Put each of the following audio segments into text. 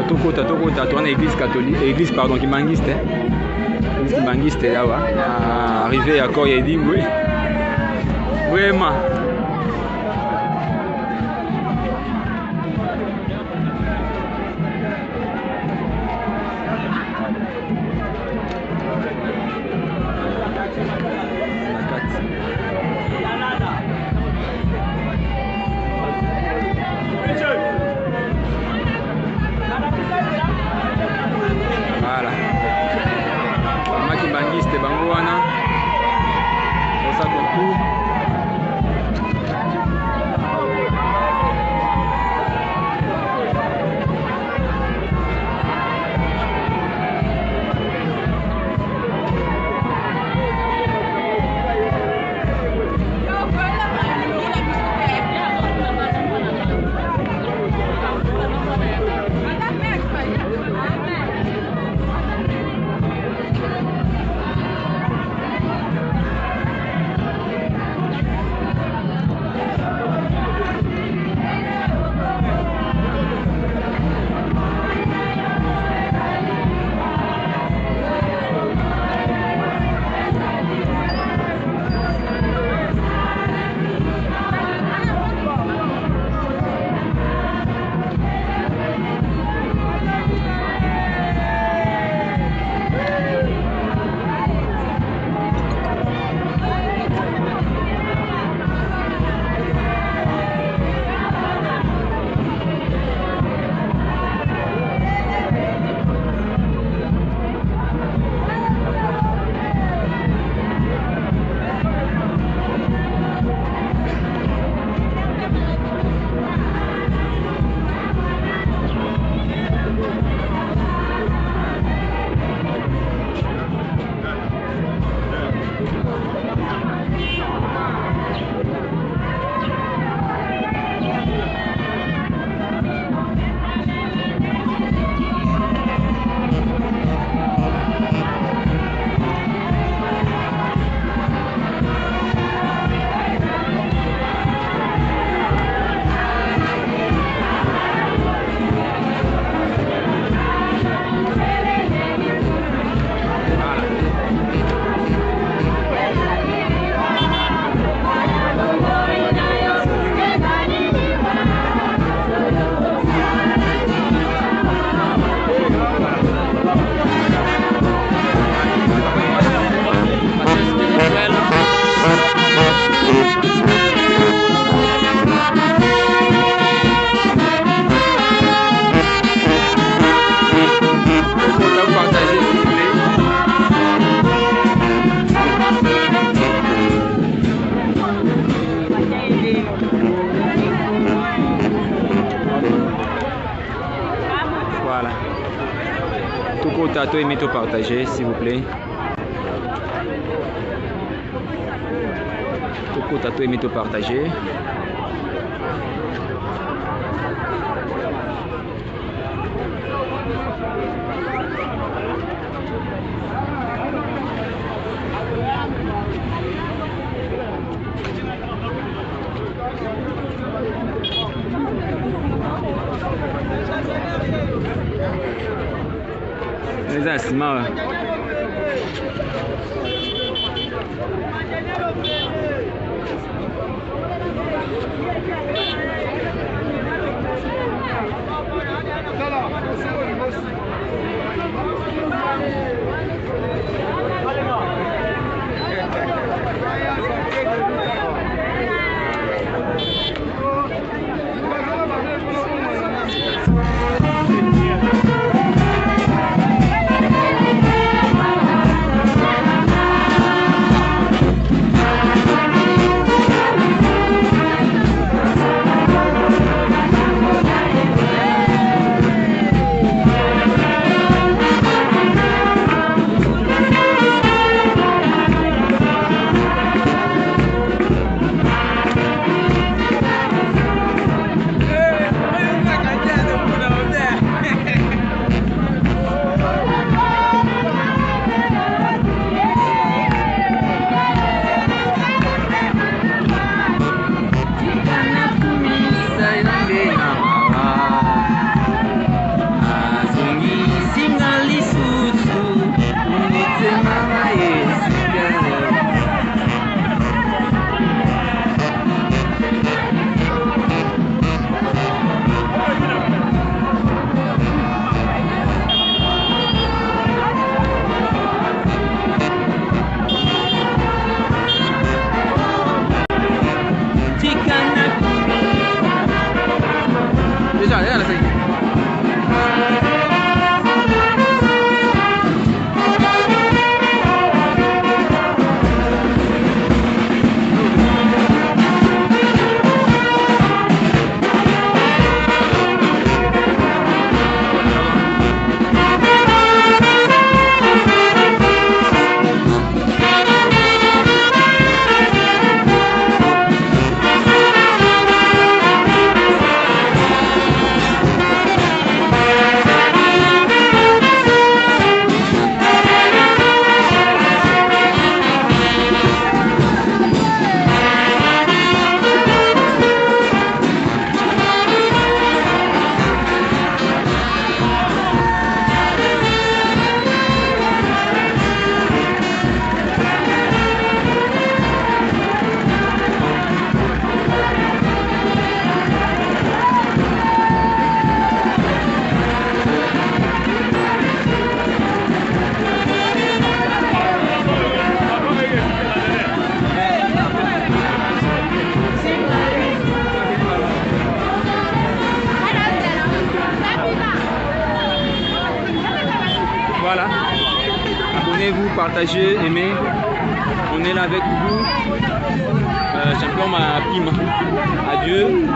Tokota tourne église catholique, église pardon Kimbangiste. Église Kimbangiste là arrivé à Koyedingwe. Vraiment. Voilà. Maki Bangiste Bangoana. Pour ça concours. Voilà. Tout compte à tout aimer, tout partager, s'il vous plaît. Tout compte à tout aimer, tout partager. Les instruments. déjà, regarde ça. Voilà, abonnez-vous, partagez, aimez. On est là avec vous. Champion ma prime. Adieu.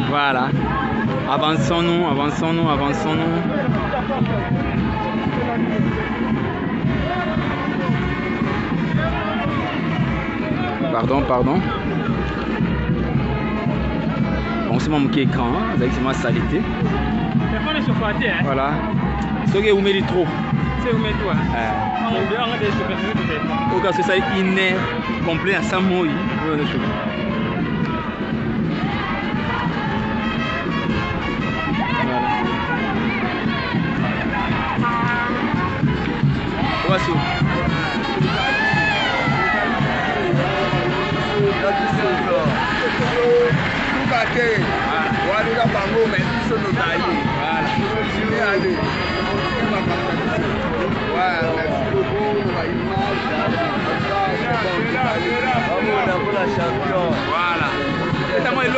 Voilà, avançons-nous, avançons-nous, avançons-nous. Pardon, pardon. Bon, c'est mon écran, c'est ma salité. Voilà. Ce que vous mettez trop. C'est où met toi? Au cas où ça est complet à 100 mots. Voici. Voilà. Attends, il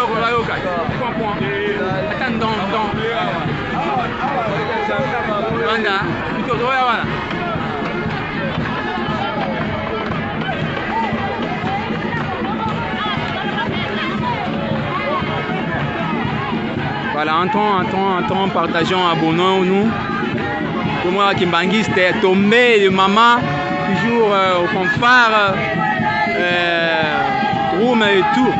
voilà, entrons, partageons, abonnons-nous. Pour moi, Kimbangi, c'était tombé de maman, toujours au fanfare, room et tout.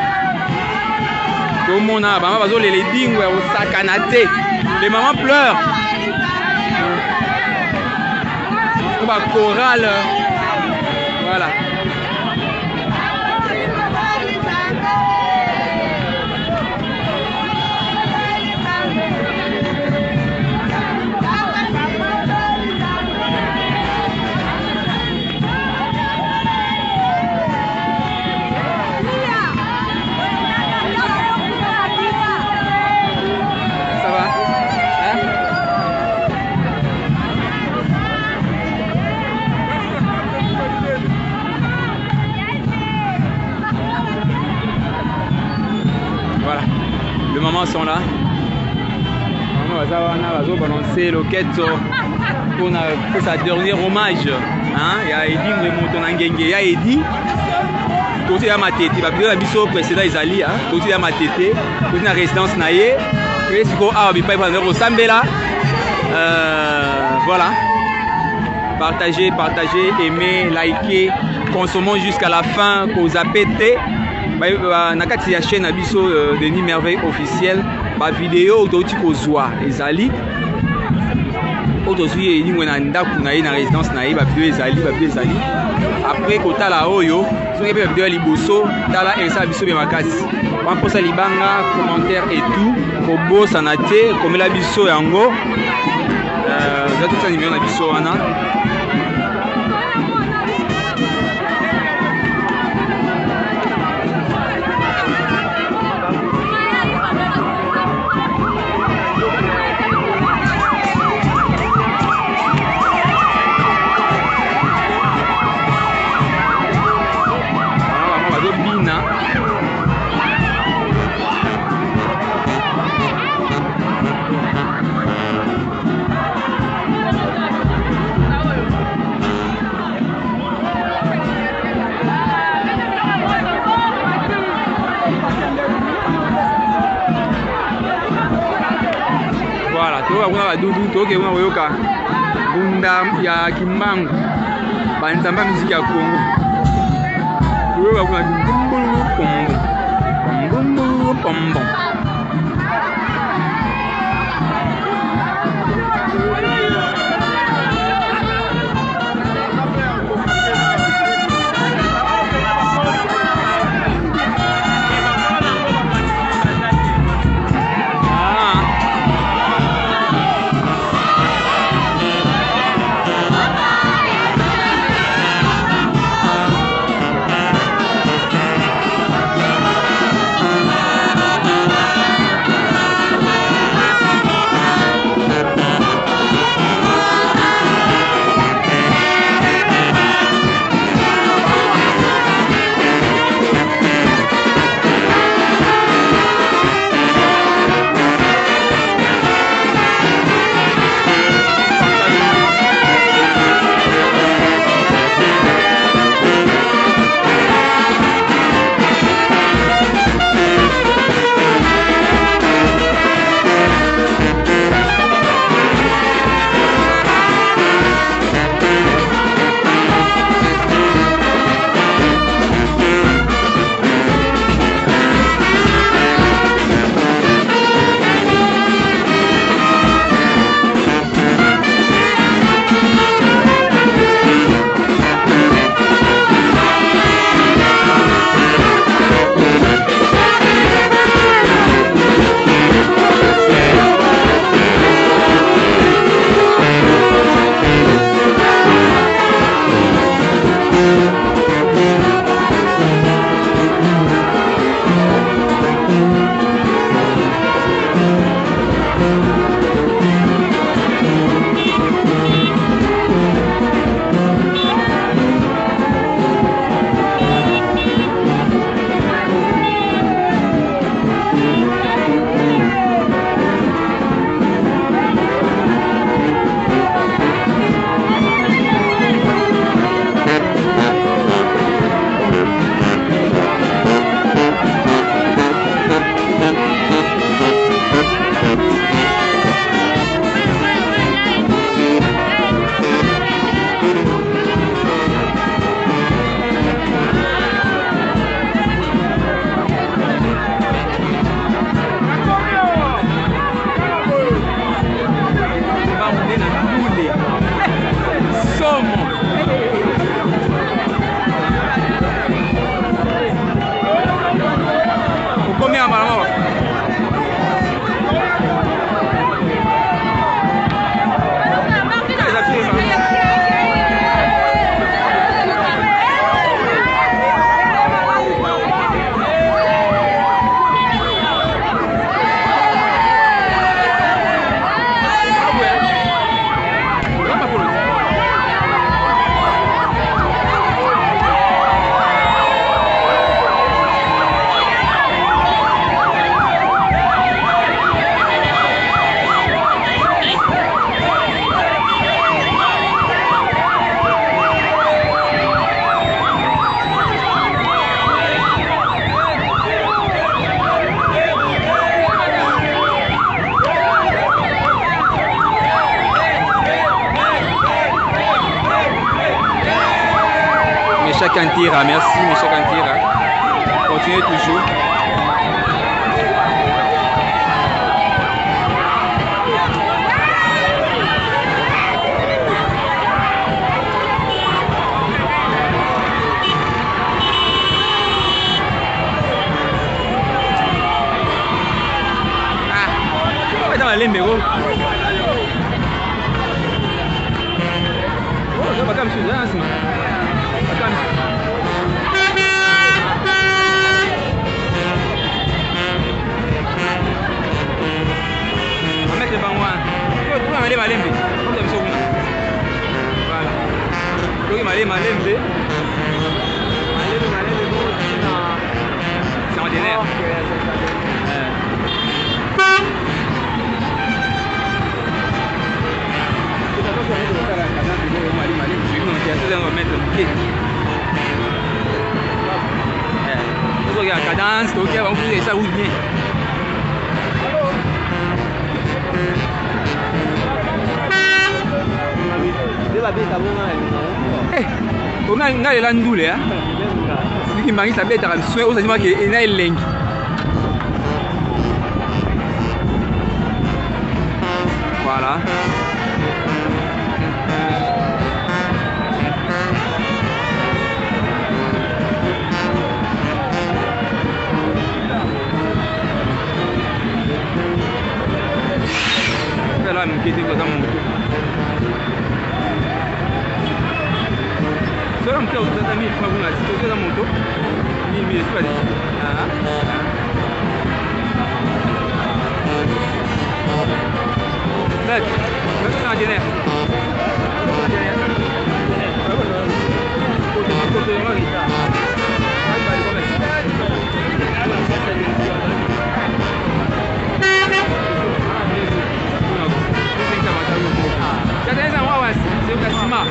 Tout le monde a, maman, les leading, au sakanaté. Les mamans pleurent. Pour la chorale, voilà. Sont là. bazo balancer loquette pour sa dernier hommage. Il y a Edi Moto Nangenge, ya Edi. Tout ya matete, ba vidéo na biso précédent ezali, tout ya matete, tout na résidence na ye. Et siko a bipa ba ndeko sambela. Voilà. Partagez, aimez, likez, consommons jusqu'à la fin, cause à péter. Nakati ya chaîne abiso Denis Merveille officiel, ba vidéo autoti kozwa ezali. Autosuye elingo na ndaku na ye na résidence na ye ba vidéo ezali. Après kotala oyo, soki pe vidéo liboso, tala esa biso be makasi. Wan posa libanga, commentaire et tout, ko bosa na te, komela biso yango. Zato sa numéro na biso wana. Kuna badudu toke kuna koyoka bunda ya kimbangu banzamba muziki ya Kongo koyoka kuna bumbulu pombo Michel Kantira, merci Michel Kantira. Continuez toujours. Lemero. Oh, ça va comme ça, c'est mal. On va mettre les bancs. On va aller malembe. Comme ça, voilà. Donc, il m'a allé malembe. C'est ordinaire. La cadence, ok, on fait ça roule bien. On a les landoulés, hein. Celui qui marie sa bête à la soin, on s'est dit qu'il y a une langue. Voilà. Là, mon pied est dans mon moto. C'est un peu où tu as mis le frein là, si tu es dans mon moto, il est pas dit. Là, c'est un dîner. C'est le cima.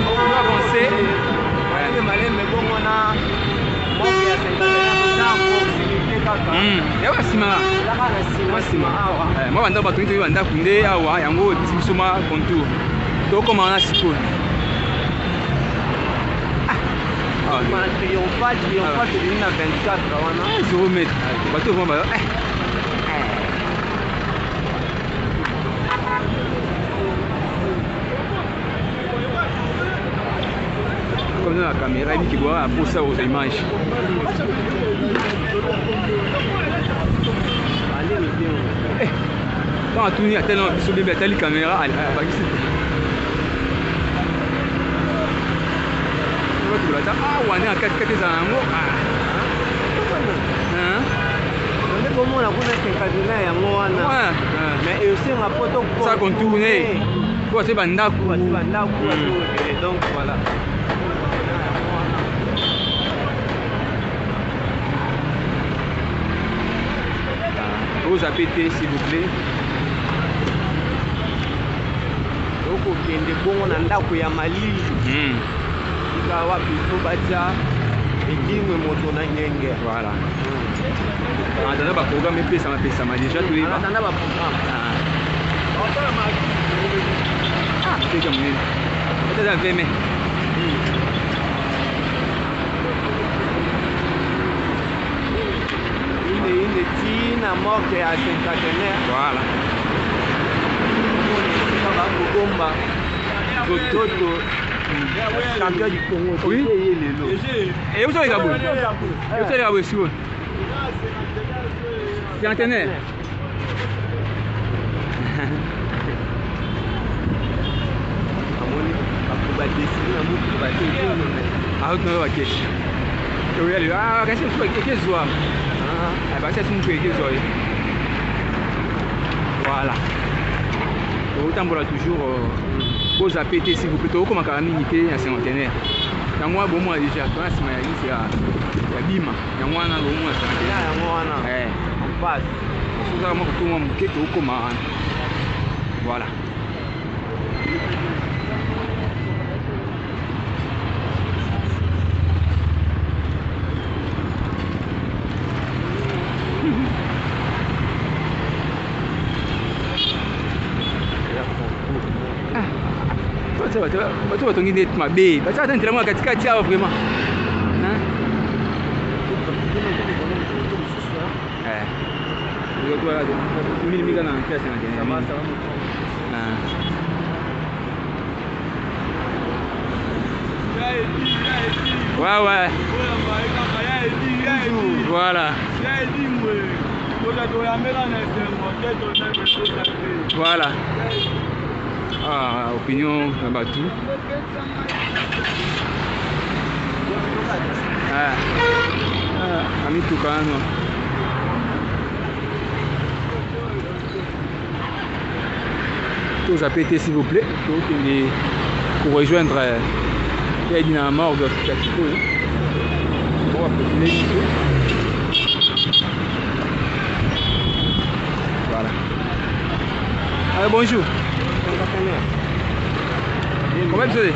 On va avancer. Moi, je vais comme dans la caméra, il qui voit pour ça aux images. Quand on tourne à tel caméra, elle va ici. Ah, on est à 4 ans. Ça contourne. C'est Bandaku. Donc voilà. Vous appelez s'il vous plaît. Voilà. On a un programme et ça m'a fait ça déjà tous les jours. Ah, c'est comme lui. C'est un film. Une tine à mort qui est à Saint-Catenaire. Voilà. Champion du Congo. Oui. Et où sont les Gabon? Où sont les Gabon ici? Saint-Catenaire. Ah, non, ok. Ah, qu'est-ce que tu fais? Qu'est-ce que tu fais? Ah, bah, c'est ce que tu fais. Voilà. Autant pour toujours, vous appelez s'il vous plaît. Comment on a minité à Saint-Catenaire? Il y a moi, bon, moi déjà, toi, c'est la bima. Il y a moi, on a bon, moi, c'est la en face. C'est ça, moi, tout le monde qui est au commun. Voilà. bato batongi nde mabe batia ata ntela mwa katikati awa vraiment mika na classe na kene ouais ouais voilà voilà opinion na batu amitukano tous à péter s'il vous plaît pour rejoindre la morgue voilà. Bonjour. Comment vous allez?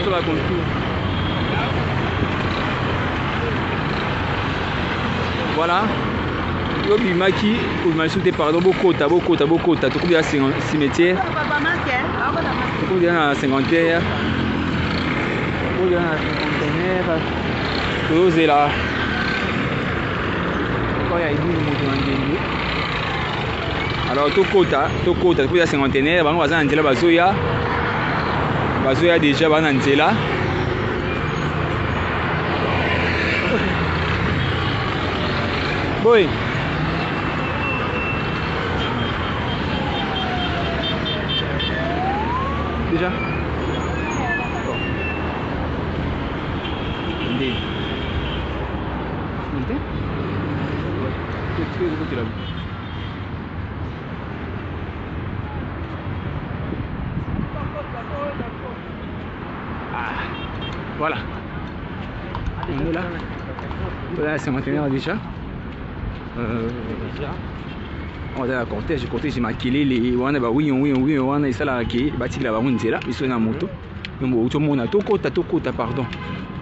Só vai com tudo. Voilà. Obimaki, Obimaki, pardon, Bokota. Tout comme un cimetière. Tout comme un cinquantaire. Tout comme un cinquantaire. Tout c'est là. Quand il y a une moto. Alors, Tokota, tout comme un cinquantenaire. On va dans Bazoya. Bazoya déjà, on va dans Boy. Déjà? Monter? Qu'est-ce que tu l'as vu? Ah, voilà. On est là. Voilà, c'est maintenant déjà. On va cortège j'ai marqué les wana ba oui wana isala ki bati la ba nzela biso na moto mbo to mona to kota pardon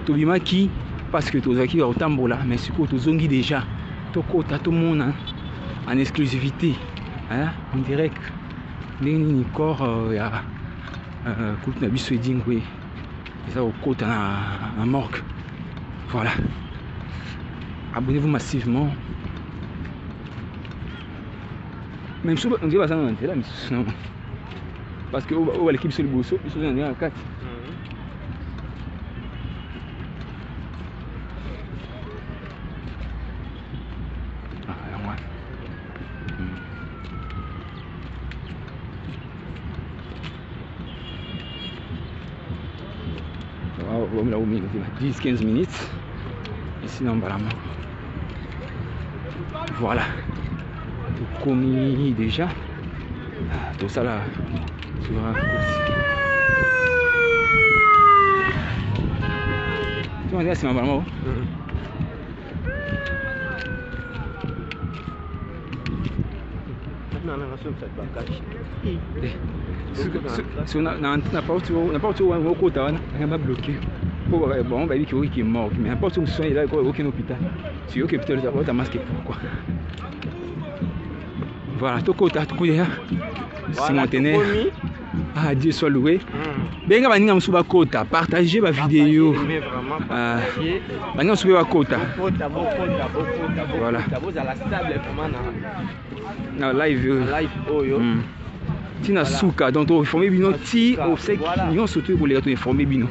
to bimaki parce que tozaki ba otambola mais siko to zongi déjà to kota to mona en exclusivité hein en direct ni corps ya coupe na biso edingwe ça au kota na morgue. Voilà, abonnez-vous massivement. Même si on dit que ça non parce que l'équipe sur le bousseau, ils sont dans 4. Ah, moi. On a mis 10-15 minutes. Ici dans Balama. Voilà. Tout commis déjà. Tout ça là sur un course. Tu m'as dit c'est ma maman. Si on n'a pas où côté on va bloquer. Bon on va dire qu'il est mort mais n'importe où soin il a aucun hôpital. Si aucun hôpital ça va masquer pourquoi. Voilà, tout côté tout coup déjà. Si montenaire. Ah Dieu soit loué. Benga baninga musuba kota, partagez ma vidéo. Baninga musuba kota. Voilà. Na live oyo. Tina suka donc on informer bino ti au sec nous surtout pour les gars informer bino.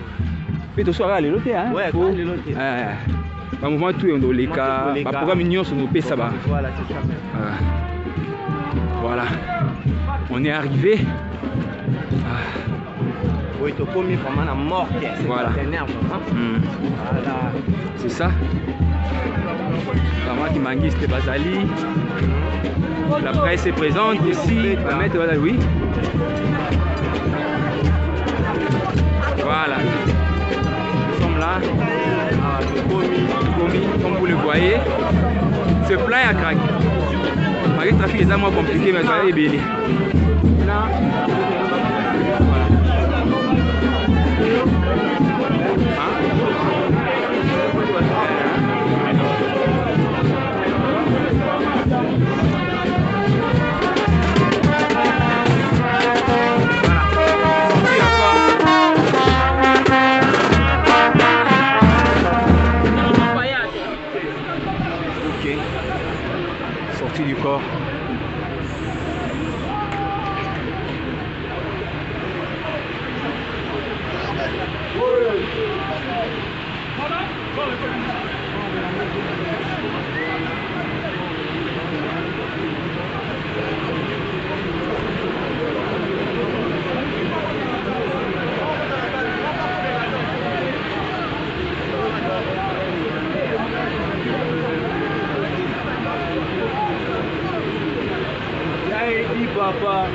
Mais to soir aller loté hein. Ouais, aller loté. Ba mouvement tout on les cas, ba programme union sur nos pesa ba. Voilà, c'est ça même. Voilà. On est arrivé. Oui, tu as commis vraiment la mort. Voilà. Voilà. C'est ça. Vraiment qui mangue c'était Bazali. La presse est présente ici. On va mettre voilà oui. Voilà. Nous sommes là. Commis, comme vous le voyez. Ce plat est à craquer. Malgré le trafic est moins compliqué, mais ça est belé. Là, voilà. Ok, sorti du corps. Papa.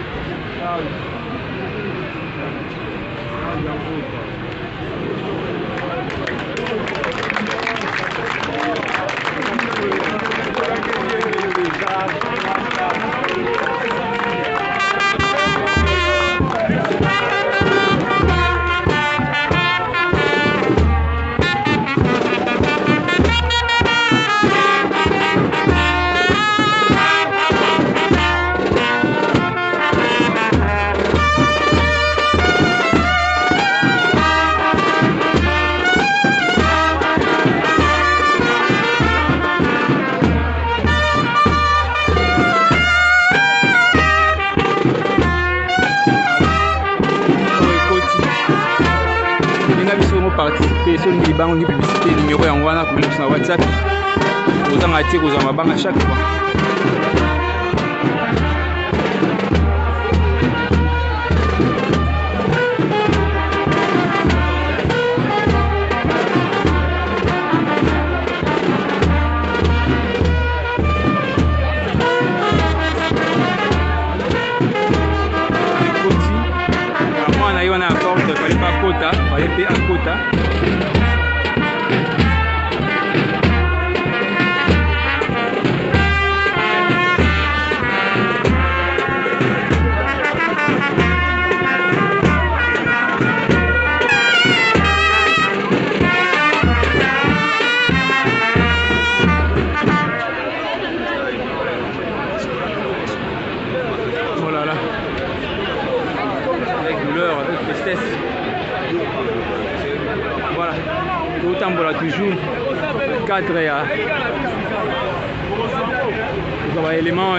so ni bango ni publicité numéro yango wana ko na WhatsApp ozanga te kozwa mabanga chaque fois. Voilà, autant voilà toujours 4 éléments.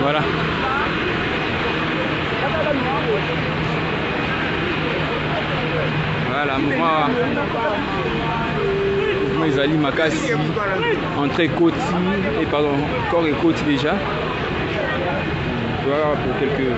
Voilà. Voilà, moi Ezali Makassi, entrée côte et pardon, corps et côte déjà. Voilà pour quelques.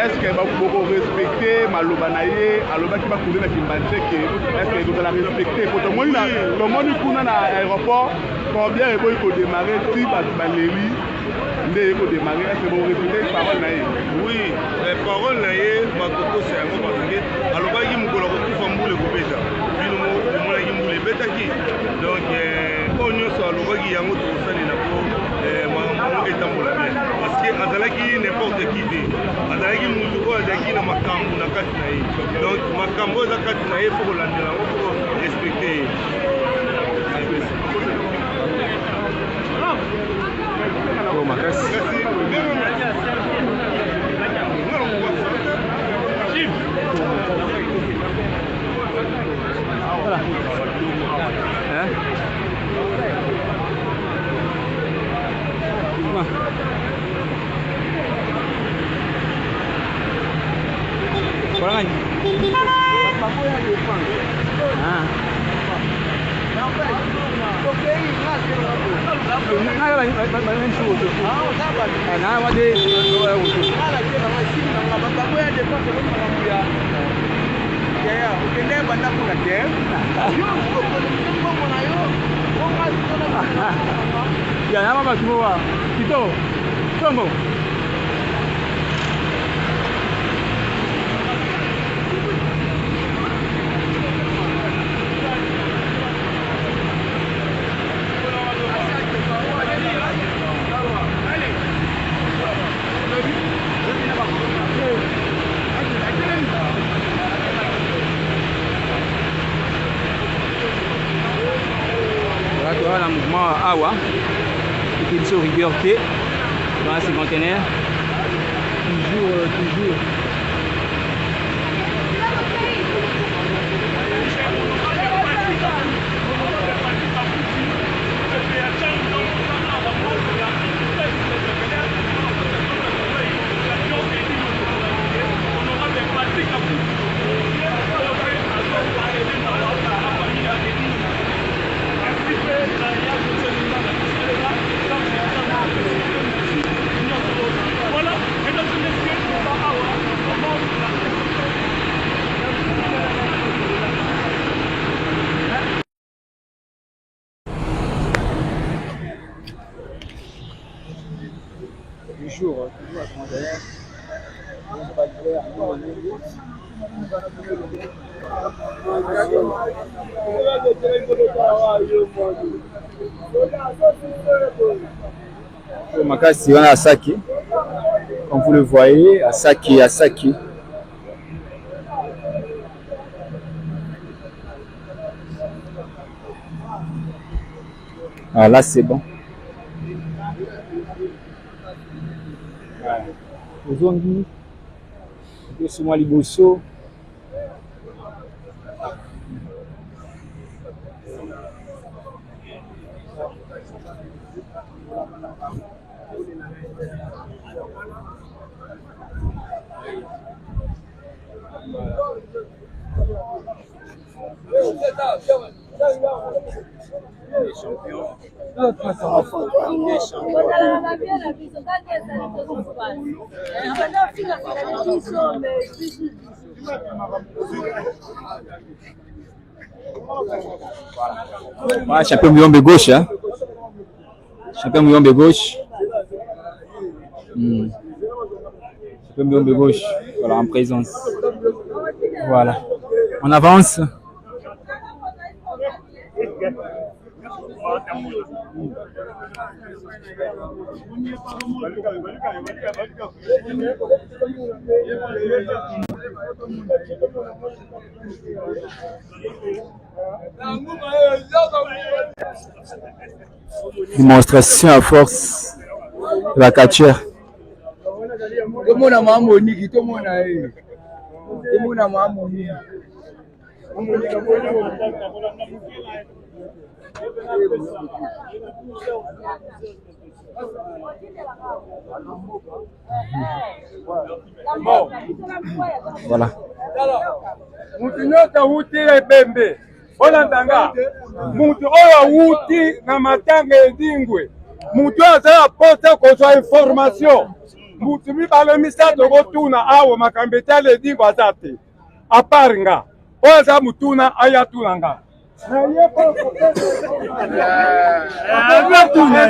Est-ce que vous respectez Malobanaye, Alobaki va couler avec une banque? Est-ce que vous allez respecter? Pour tout le monde qui est à l'aéroport, combien il faut démarrer si Valérie il faut démarrer? Est-ce que vous respectez les paroles? Oui, les paroles, c'est un mot parce que Alobaki Moukola Famboule le Gobeta. Puis nous les bêta qui. Donc, on y a Alobaki Yango Tosani Napo, Maman et Tambola bien. Parce que Azalaki n'importe qui dit. Azalaki Mouzouko, Azalaki na Makambo na Katinaï. Donc, Makambo za Katinaï, il faut respecter. Oh, Makassi. Voilà. Hein? Voilà. Ah. Ya, nama batu bawa. Kita, tunggu. Voilà le mouvement Awa qui est sur rigueur T dans ces conteneurs. Toujours. toujours à Grandeur. Makasi on a Saki, comme vous le voyez, à Saki. Ah là c'est bon. Ozongi, sur moi liboso. Ah, champion Muyombe gauche, hein? Champion Muyombe gauche. Champion Muyombe gauche, voilà, en présence. Voilà. On avance. Démonstration à force de la catcheur. Voilà. Mutu nyota wuti ebembe. Olandanga. Mutu oyo wuti na matanga edingwe. Mutu azala pota kozwa information. Mutu mibale misato kotuna awo makambetale edingwe azate. Aparinga. Oyo za mutuna ayatunanga. Na yepo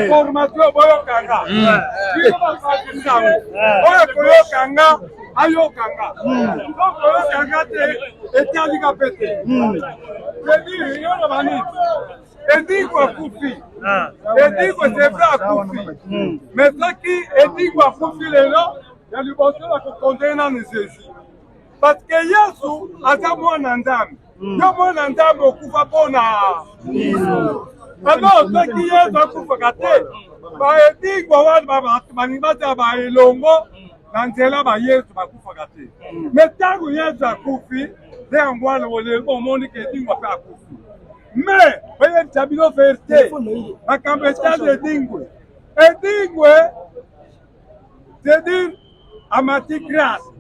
information boyo kanga. Oyo koyo kanga. Ayokanga. Ayokanga te etalika pete.Edi yona bani. Edi kwa kufi. Edi kwa sebra kufi. Mesaki edi kwa kufi lelo ya liboso la kukondena nizezi. Parce que Yesu aza mwana ndambi. Yo mwana ndambi okufa pona. Alors soki Yesu akufa te. Ba edi kwa wana banibata ba elongo. Na nzela ba Yesu bakufaka te. Mais tangu Yesu akufi, nde yango wana olembo omoni ke edingwe mpe akufi. Mais oye tabilo vérité, makambo etali edingwe. Edingwe, c'est-à-dire amati grâce.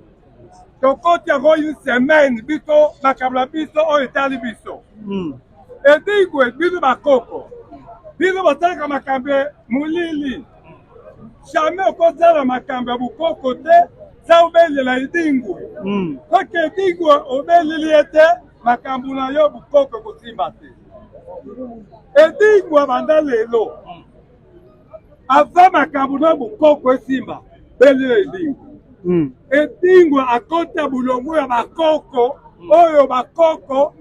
Tokoti yango une semaine biso makambo na biso oyo etali biso. Edingwe biso bakoko. Biso basalaka makambo mulili. Jamais okozala makambo ya bukoko te sa obelela edingwe. Soki edingwe obeleli ete makambo na yo bukoko ekosimba te. Edingwe banda lelo ava makambo na bukoko esimba belela edingwe. Edingwe akota bulongo ya bakoko oyo bakoko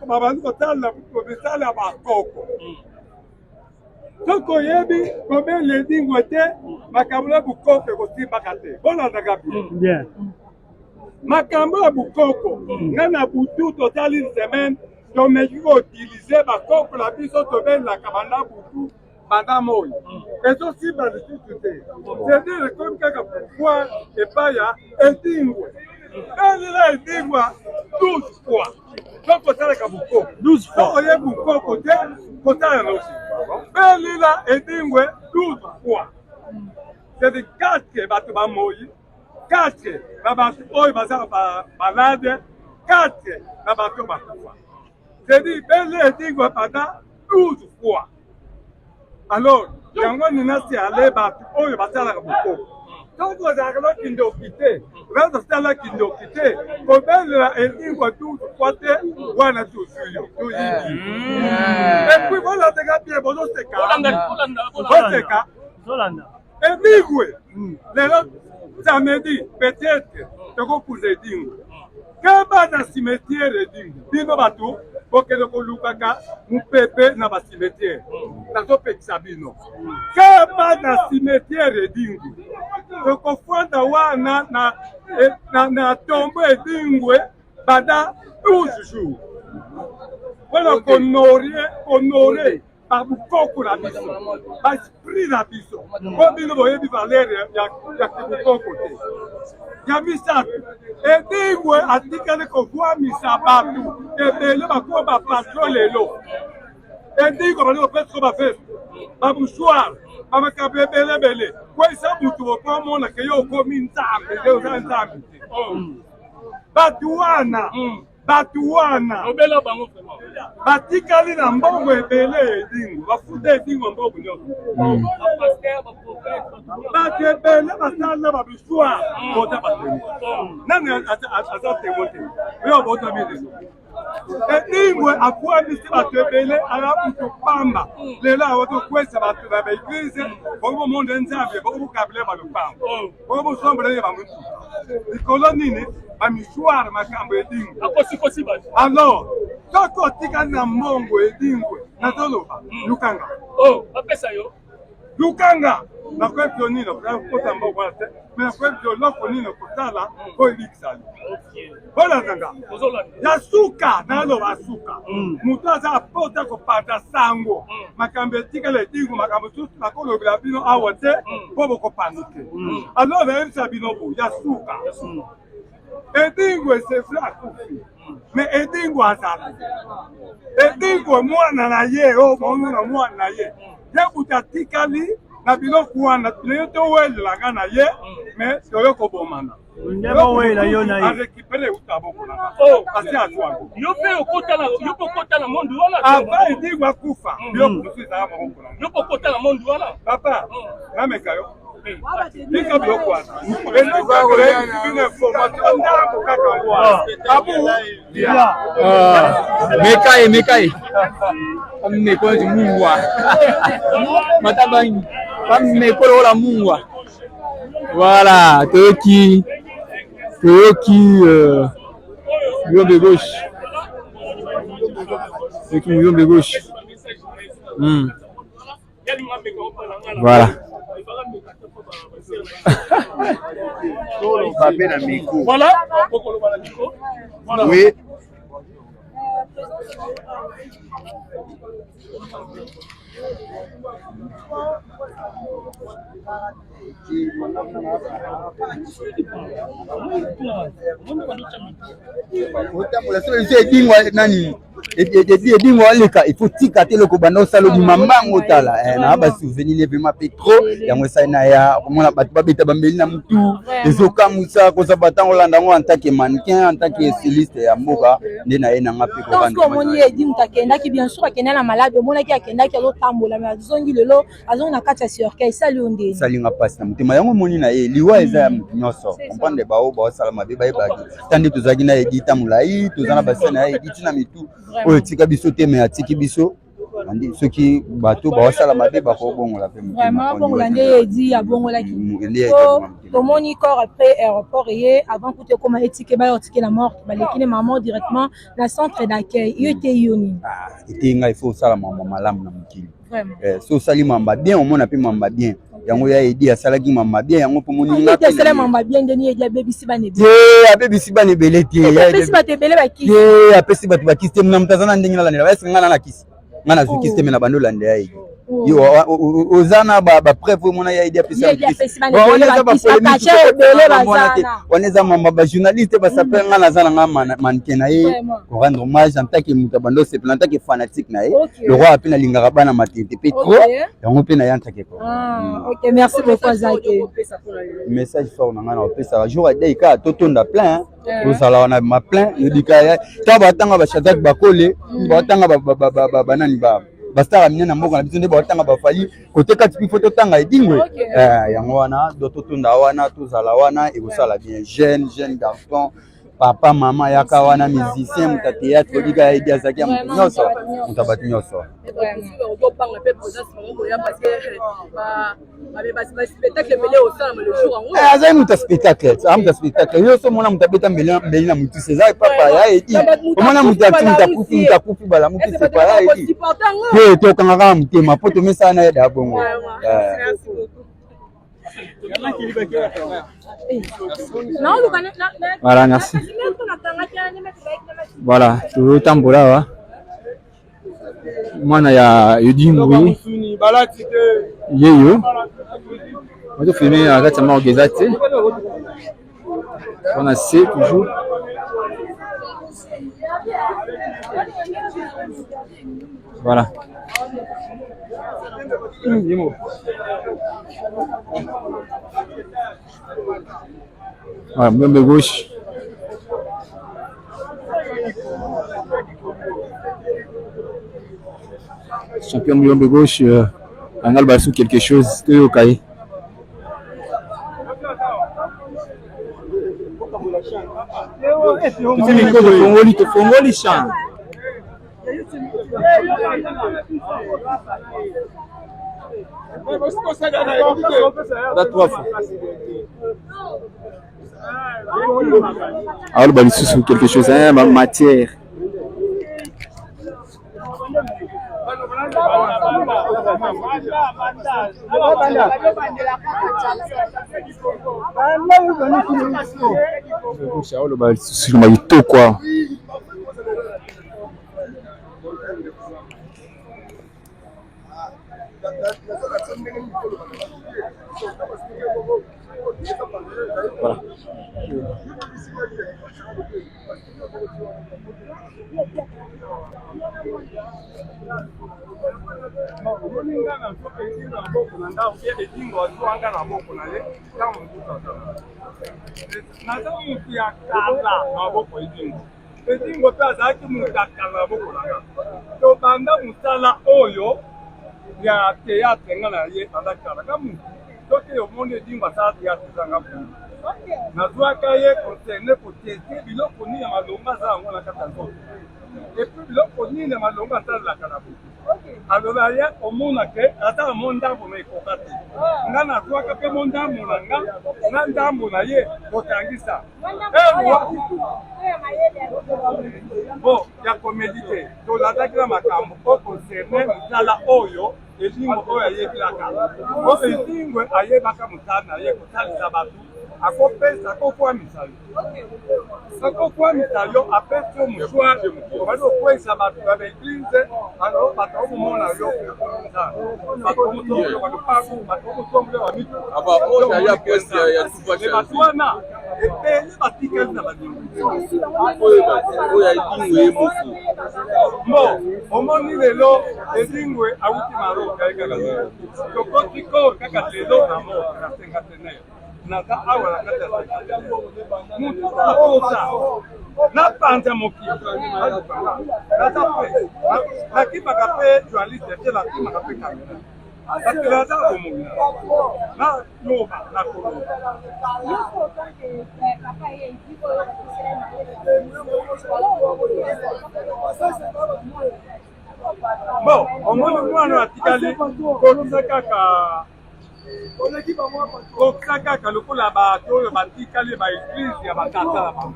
babandi kotala misala ya bakoko. Soko yebi kome edingwe te makambo ya bukoko ekosimbaka te. Bolandaka bien. Makambo ya bukoko nga na butu totali semaine tomeki koutilize bakoko na biso tobelaka banda butu banda moi. Ezosimba lisusu te. C'est-à-dire ekomi kaka pouvoir epai ya edingwe. Elela edingwe 12 fois. Donc kotalaka bukoko 12 fois. Oye bukoko te kotala na osi. Belila edingwe 12 fois. C'est-à-dire 4 bato ba moi, 4 na bato oyo baza malade, 4 na bato bakufa. C'est-à-dire belila edingwe pendant 12 fois. Alors, yango ninasi ale bato oyo basalaka bukoko. Donc vous avez un kindokité, vous avez un kindokité, vous avez un livre tout côté, vous avez tout sur tout. Et puis voilà, c'est bien, bon, c'est cas. Et migwe, samedi, peut-être, tu vas poser dingo. Quand dans le cimetière, dingo bateau, pour que le Kolukaka, mon pépé dans le cimetière. Dans le pays Sabino. Quand dans le cimetière, dingo, tu confonds na tombe dingo, bada 12 jours. Voilà honoré. Par beaucoup la biso, par esprit la biso. Comme nous voyons du valeur, il y a beaucoup côté. Il y a mis ça. Et dis-moi, à dire qu'on voit mis ça partout. Et bien, le bateau va patrouiller l'eau. Et dis-moi, on peut trouver faire. Par mouchoir, par ma cabine belé. Quoi ça, vous trouvez pas mon accueil au commune table. Batuana. Batikali na mbongo ebele edingo. Bafude edingo mbongo nyoko. Batu ebele basala babiswa. Bota bateni. Nani azate wote. Yo bota bide. Edingo akwa misi batu ebele alabu tupamba. Lela awoto kwesa batu babe igrize. Bogo monde nzambe. Bogo kabile balu pamba. Bogo sombre le bamuntu. Nikolo nini. Amishuar makambo edingo. Akosi basi. Alors, toko tika na mongo edingo. Na toloba. Lukanga. Oh, apesa yo. Lukanga. Na kwa pionino, kwa kota mbogo ate. Mais na kwa loko nino kotala ko elixali. Okay. Voilà kanga. Ya suka na lo asuka. Mutu aza apota ko pata sango. Makambo tika le dingo makambo tutu na ko lo bino awote bobo ko panike. Alors le elsa binobo ya suka. Edingo c'est frère Kofi. Mais Edingo azali. Edingo mwana na ye o mwana mwana na ye. Ya butatikali na biloko wana to wela ngana ye mais solo ko bomana. Ndeba wela yo na ye. A récupérer utaboko na. Oh, kasi atwa. Yo pe okota na monde wala. Aba Edingo akufa. Yo kusiza ama boko na. Yo okota na monde wala. Papa, na mekayo. Nika biloko wana. Eloko ko une information ndako kaka ngwa. Abu dia. Mekai. Ameko ndi mungwa. Matabangi. Ameko la mungwa. Voilà, Toyoki Mouillon de gauche. Toyoki Mouillon de gauche. Voilà. Voilà. Oui. Edingo aleka il faut tika te loko banda osala du mambango otala na ba souvenir vraiment petro yango esa na ya komona bato babeta bambeli na mutu ezokamusa koza batango landa ngo en tant que mannequin en tant que styliste ya mboka nde na ye na nga pe ko banda moni Edingo takendaki bien sûr akendela malade monaki akendaki azotambola mais azongi lelo azongi na kati ya surkei sali onde salinga pasi na mutema yango moni na ye liwa eza ya mutu nyonso comprendre bao basala mabe bayebaki tande tozaki na edita mulai tozana basana ya editi na mitu oyo tika biso te me atiki biso andi soki bato basala mabe bakobongola pe mutu vraiment bongola nde edi ya bongolaki tomoni corps après aéroport et avant que tu commences étiquer ba étiquer la mort balekine maman directement na centre d'accueil yo te yoni était ngai faut sala maman malamu na mukili so sali mamba bien au mona pe mamba bien yango ya edi asalaki mamba bien yango po moni nga te sala mamba bien ndeni edi abebisi bane abebisi bane belé te abebisi bate belé bakisi apesi bato bakisi te mnamtazana ndenge na landela basi ngana na kisi ngana zukisi te mena bando lande ya edi yo ozana ba preuve mona ya edi apesi oneza mamba ba journaliste ba s'appelle ngana zana ngama mannequin na ye pour rendre hommage en tant que mutabando c'est en tant que fanatique na ye le roi apena lingaka bana matete petro yango pena yanta ke ko OK merci beaucoup Zaki message fort na ngana opesa jour a day ka totonda plein osala wana ma plein yodika ta batanga ba Shadrack bakole batanga ba banani ba bastara mine na mboka na biso nde batanga bafali kote kati pi photo tanga edingwe yango wana do totonda wana tozala wana ekosala bien jeune garçon papa mama yaka wana musicien muta théâtre liga ya idi azaki ya nyonso mutabati nyonso azali muta spectacle nyonso mona mutabeta mbeli na mutu seza papa ya edi omona mutu ati mutakufi bala mutu sepa ya edi ye tokangaka mutema po tomesana na yeda bongo. Voilà, merci. Voilà, tout tambola wa. Mwana ya Yudingwe. Yeyo. On va filmer à la tama organizate. On a C toujours. Voilà. Voilà, même gauche. Champion de gauche, en Albassou quelque chose, que Okaï. Tu micro de Fongoli chant. Alors, bah, sous quelque chose, hein, matière. Quoi. Voilà. ya théâtre ngana ye andakala kamu toke yo monde dingwa sa théâtre zanga nazwaka ye concerne potete biloko nini ya malonga za yango na kata nzoto epuis biloko nini ya malonga asalelaka na butu aloba ye omona ke ata mo ndambo na ekoka te nga nazwaka mpe mo ndambo na nga na ndambo na ye kotangisa bon ya komedi te tolandaki na makambo o concerne misala oyo elingo oyo ayebelaka o elingo ayebaka mosala na ye kosalisa bato akopesa akokwamisa yo apesi yo moshware obali okwesa bato na baeglize alo bato omomona yo bato wana epeli batikali na mo omoni lelo elingwe awuti maroka ekaka tokotiko kaka lelo na mo na 59 naza awa na kati ya mutu akosa napanja mokili naza pe nakimaka pe journaliste te nakimaka pe kamera parce que naza komona na loba na koloba bon omoni mwana atikali kolisa kaka lokola bato oyo batikali baeglise ya batata na bango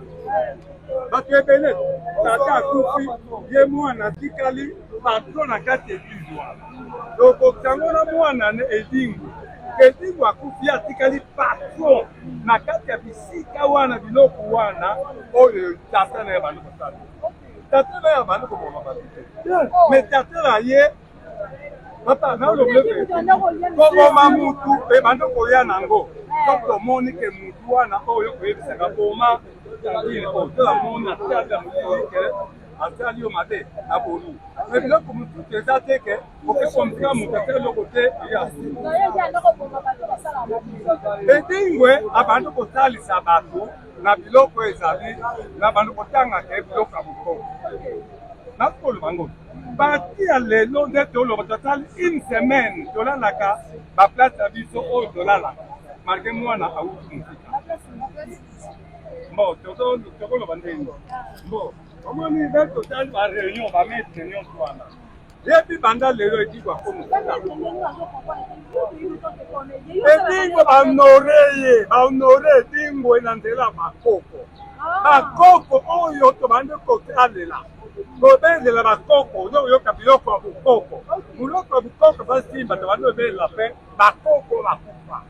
bato ebele tata akufi ye mwana atikali patron na kati eglise wana lokokango na mwana edingu edingu akufi atikali patron na kati ya bisika wana biloko wana oyo tata na ye bandi kosala tata na ye bandi koboma bato te mais tata na ye papa na lo bleu koboma mutu ebando koya nango donc tomoni ke mutu wana oyo koyebisaka boma la moni atali ke atali yo mabe na bolu mais biloko mutu eza te ke okekomika mutu atali loko te ya edingwe abando kosalisa bato na biloko ezali na bando kotangaka biloko ya mokolo nakoloba ngo parti ya lelo nde toloba totali une semaine tolalaka baplace ya biso oyo tolalaka marke mwana awuti mosika Bon, tokoloba ndenge. Bon, omoni nde totali ba réunion ba mettre nyonso wana. Yebi banda lelo ekikwa komo. Edingo baonore edingo na nzela bakoko. Bakoko oyo tobande kotalela. Kobelela bakoko oyoyoka biloko ya bukoko. Biloko ya bukoko basimba tobande obelela mpe bakoko bakufa.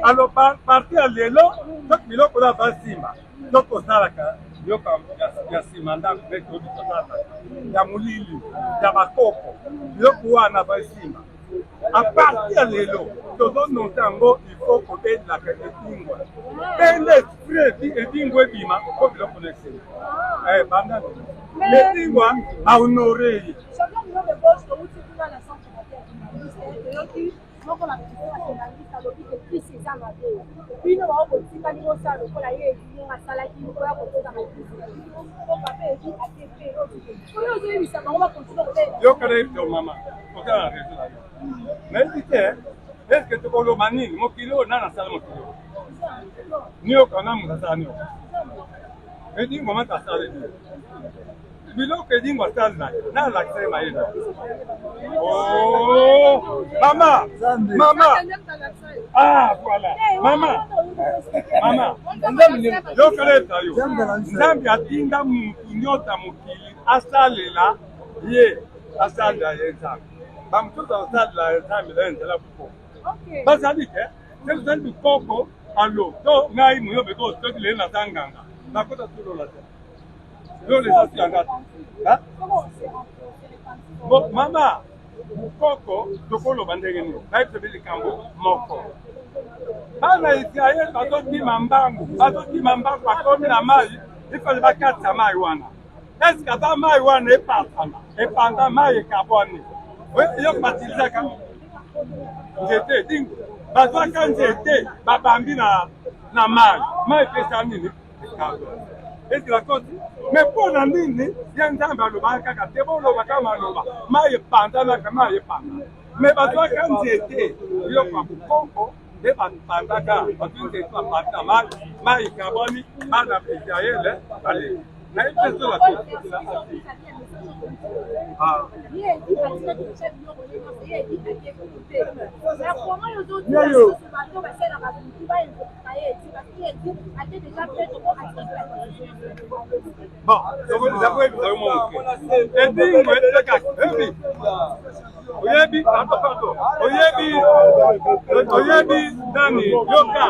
Alors parti ya lelo soki biloko oyo basimba tokosalaka biloko ya nsima ndako mpe tobisalaka ya molili ya bakoko biloko wana basimba. A partir ya lelo tozononsa yango ifo kobelaka edingwa mpe nde esprit edingwa ebima po biloko na esenga banda edingwa ahonore ye. Yokale yo mama okala rezo la mais dite est-ce que tu kolo manini mokilo na sala mokilo niyo kana musasa niyo edi mama ta sala biloko edi ngwasala na la sema yena oh mama ah voilà mama yokale tayo nzambi atinda muntu nyota mokili asalela ye asala yenza bamtuza asala yenza milenza buko basali ke c'est du coco allo to ngai muyo beko to le na tanganga nakota tulo la te lo les asianga ha bon mama coco tokolo bandenge ni ngai tebeli kambo moko bana Israel bazoti mambangu akomi na mai ifale bakatsa mai wana. Est-ce que ba mai wana epanda mai ekaboni yo batiliza nzete dingo bazwaka nzete babambi na mai pesa nini esi lakoti mais mpona nini ye nzambe alobaka kaka te bolobaka maloba mai epandanaka mai epanda mais bazwaka nzete biloko ya bukongo nde bapandaka batunzete bapanda mai ekaboni bana Israele ale na epeso lakoti bon, oyebi nani yoka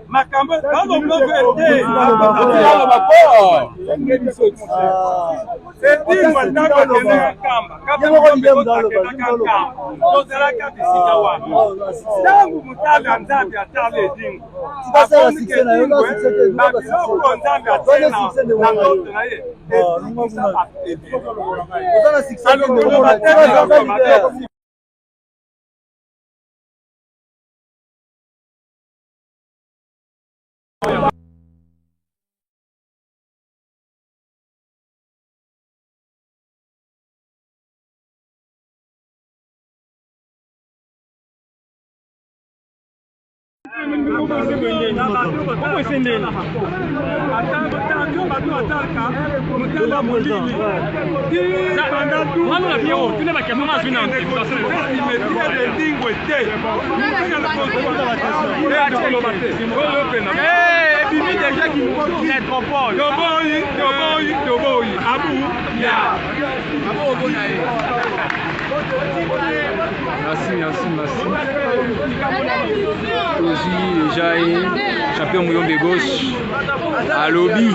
makambo edingwa ndako akendeka nkamba tozalaka bisika wana ntango motali ya nzambe atala edingwa akonika edingwe babiloko nzambe atie na ndoto na ye edingisa Merci. Aussi déjà champion Muyombe gauche à lobby.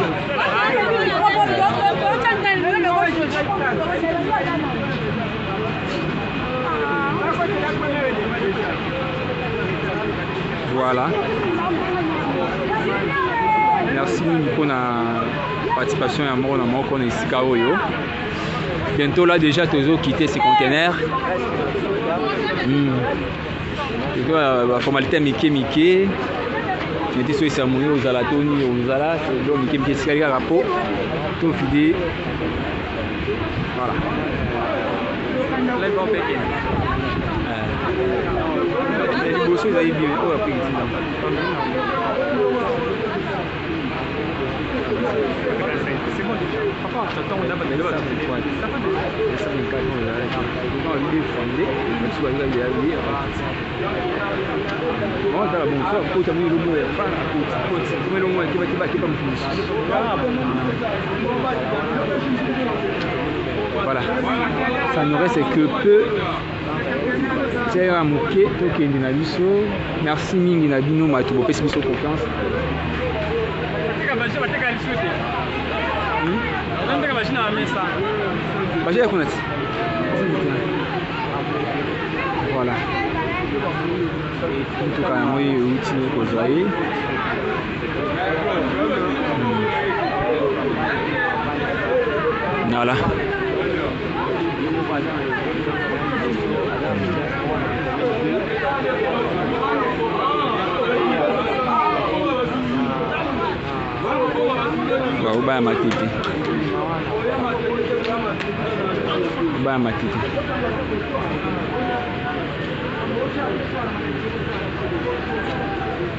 Voilà. Merci pour la participation à mon moko na esika oyo. Bientôt là déjà tozo quitter ces containers. La formalité Mike j'étais sur Samouni aux Alatoni aux Alas donc Mike Sikalia rapport tout fidé Voilà. Là, il va en péquer. Les bossos, ils avaient bien. Oh, après, c'est bon déjà. Papa, t'attends, on a pas de débat. Ça va déjà. Ça me calme, on a l'idée fondée. Même si on a l'idée, bon, t'as la bonne soeur. Quand tu as mis le mot, tu mets le mot qui va pas me finir. Voilà. Ça ne reste que peu. C'est un moquet. Ok, Ndinabiso. Merci Mingi Nabino Matubo. Pèse biso confiance. Voilà. En tout cas, moi, je voilà. Ubaya matiti. Ubaya matiti.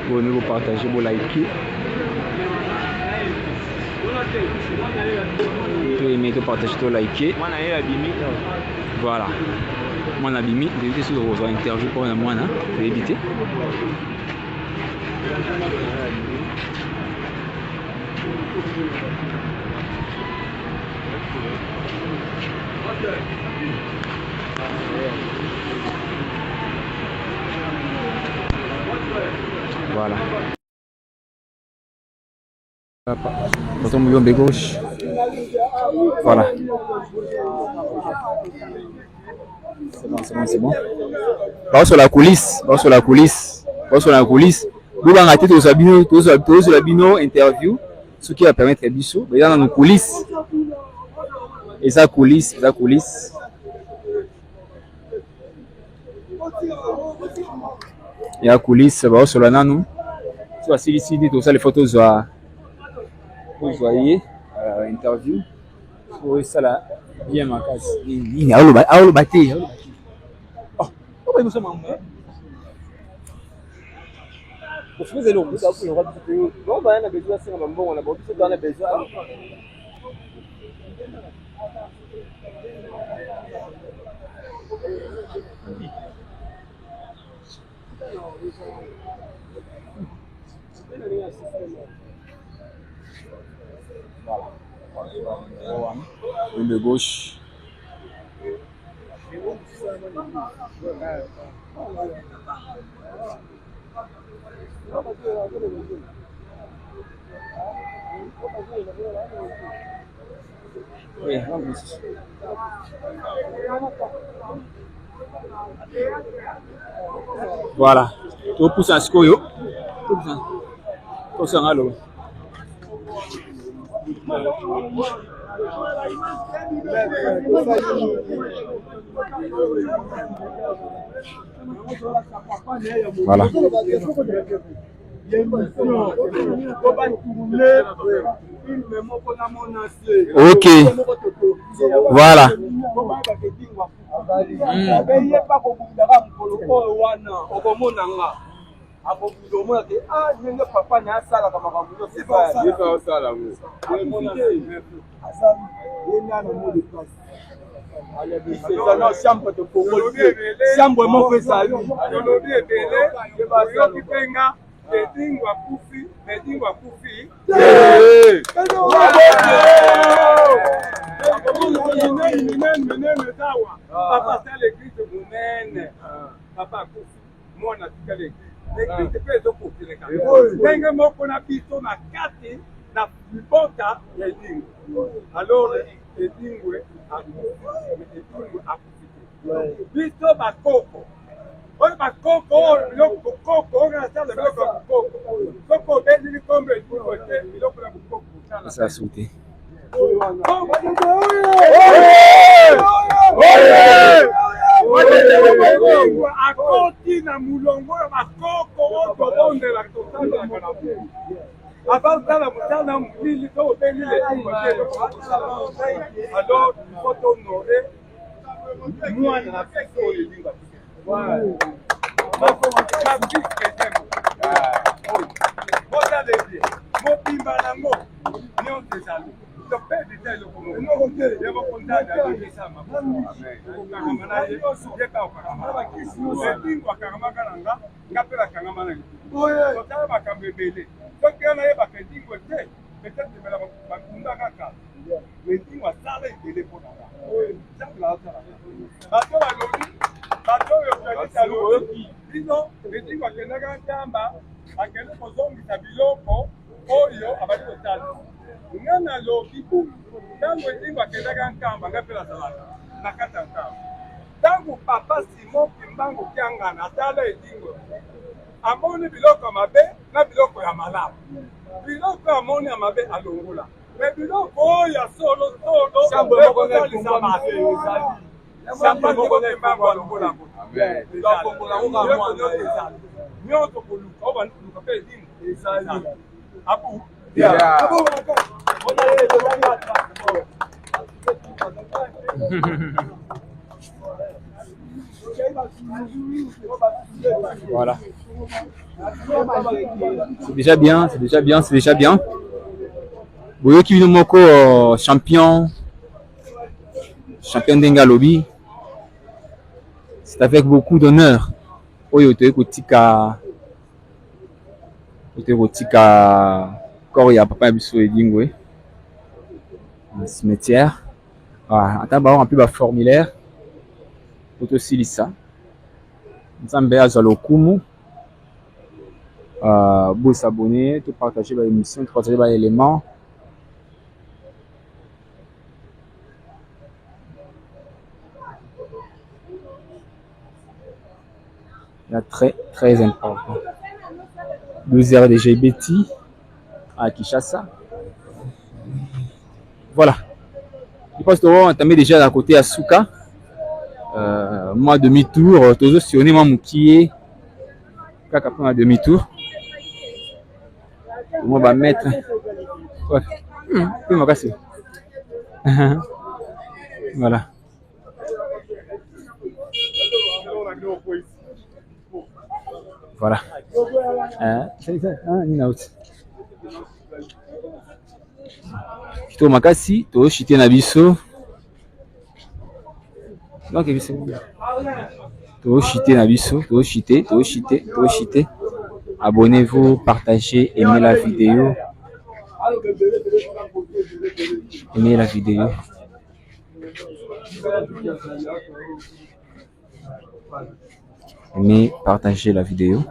Bon, nous partager, vous liker. Vous aimez, vous partagez, vous liker. Voilà. Moi, Nabimi, d'éviter sur vos interviews pour un mois, vous éviter. Voilà. Bâton mouillon de gauche. Voilà. C'est bon. Bah, sur la coulisse. Vous allez arrêter tous les bino interview. Ce qui va permettre à Bissot. Il y a dans nos coulisses. Et ça coulisse. Il y a coulisses, bah, sur la nano. Tu vas ici, tout ça, les photos, vous voyez, interview. Oui, ça là, bien ma case. Il y a le bâti. Oh, nous sommes en main. Vous faisiez l'eau, vous avez besoin. Non, on a besoin de ça, on a besoin. Voilà. De gauche. Oui, voilà. Tout pousse à scoyo. Tout ça, alors. Voilà. Ok. Voilà. Ça a sauté. Avant ça, la moutarde, on oublie les autres, les alors, il faut honorer. Moi, on a fait ça, les livres. Voilà. Ma vie, que j'aime. Moi, ça veut dire, mon pimbanamo, non, c'est ça. Le père de tel, le commun. Non, on est, il y a mon contact avec ça, ma femme. Je suis pas au Karamana. Je suis au Karamana. Kapela Karamana. Oui, je suis à Kambébélé. Donc, il y a un petit peu de peut-être que la Bakunda Kaka. Mais il va s'arrêter de l'époque. Oui, ça, c'est la bateau à l'eau. Bateau, il y a un l'eau. Disons, les gens qui ont un gamba, à quel point ils ont mis à biloko, oyo, à bâtir le tal. Nous avons l'eau qui coupe. Quand les gens qui ont un gamba, on a fait la salade. On a fait un gamba. Tant que papa Simon Kimbango qui a un atala et dingo. Amoni biloko mabe na biloko ya malamu. Biloko amoni ya mabe alongola. Mais biloko ya solo sambo moko na kumba ezali. Sambo moko na mbango alongola. Amen. Donc kongola ngo ka mwana ezali. Nyoto koluka oba luka pe dini ezali. Apu. Ya. Apu. Ona ile Voilà. C'est déjà bien, c'est déjà bien, c'est déjà bien. Boyo Kibino Moko, champion d'Engalobi. C'est avec beaucoup d'honneur. Oyo Tekotika Korea Papa Biso Edingwe. Cimetière. Voilà, attends, on a plus de formulaire. Pour aussi lisa. Nzambe azalokumu. Vous s'abonner, tout partager l'émission, tout partager l'élément. Là, très important. 12 heures de GBT à Kinshasa. Voilà. Je pense que on a déjà à côté à Souka. Moi demi-tour, toujours sur moi Moukié. Kaka prend un demi-tour. On va mettre. Ouais. Voilà. Voilà. Kito makasi, to chité na biso. Donc to chité na biso, to chité. Abonnez-vous, partagez, aimez la vidéo. Aimez la vidéo. Aimez, partagez la vidéo.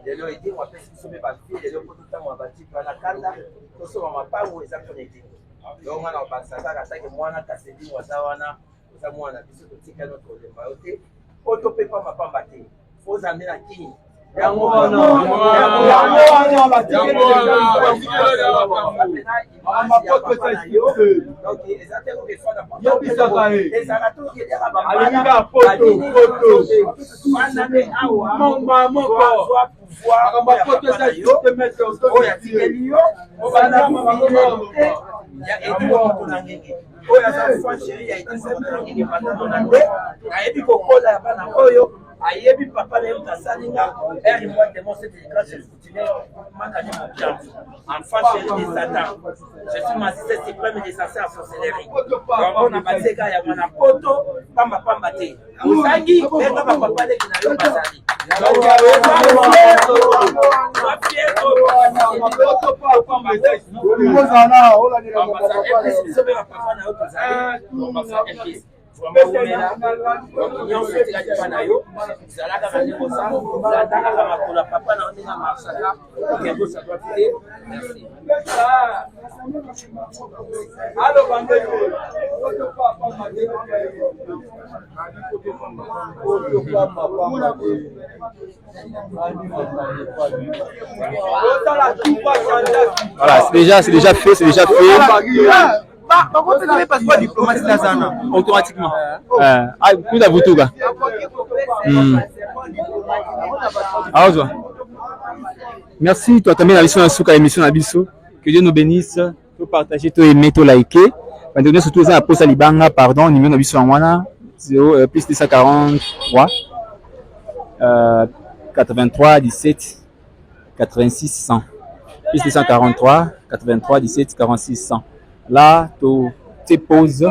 lelo edi mo pesi so me ba fille lelo ko tuta mo ba tipa na kanda to so ma pa wo eza connecté donc on a ba sa ka sa ke mwana ka se di wa sa wana sa mwana biso to tika no to le ba yote o to pe pa ma pamba te fo za mena kini yango wana ba tika ma poto sa donc exactement que soit na bisa ka e ça to ki ya ba ma poto wana be awa moko ayebi papa na mtasalinga eri moi de mon cette grâce foutine makane mon bien enfant chéri de Satan je suis massé suprême des assassins sorcellerie on a passé ka ya mana poto pamba te usangi eka papa de kina yo basali Wamomela, nyonso etikaki mpa na yo, ezalaka na ndenge oza, ezalaka makolo papa na ndenge masaka, okende osatwa te. Merci. Voilà, c'est déjà fait. Par contre, vous passe pas diplomatie là, automatiquement. Tout à vous tout bas. Merci, toi, Tamé, la mission à Souka, l'émission à Bissou. Que Dieu nous bénisse. Tout partager, tout aimer, tout liker. Maintenant, surtout, ça, pour Salibanga, pardon, numéro de Bissou en Wana, plus 243, 83, 17, 86, 100. Plus 243, 83, 17, 46, 100. Là, tu poses,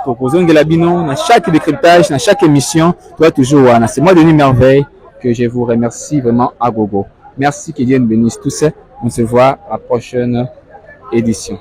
tu poses un gelabino dans chaque décryptage, dans chaque émission, tu as toujours Wana. C'est moi, Denis Merveille, que je vous remercie vraiment à gogo. Merci, que Dieu nous bénisse tous. On se voit à la prochaine édition.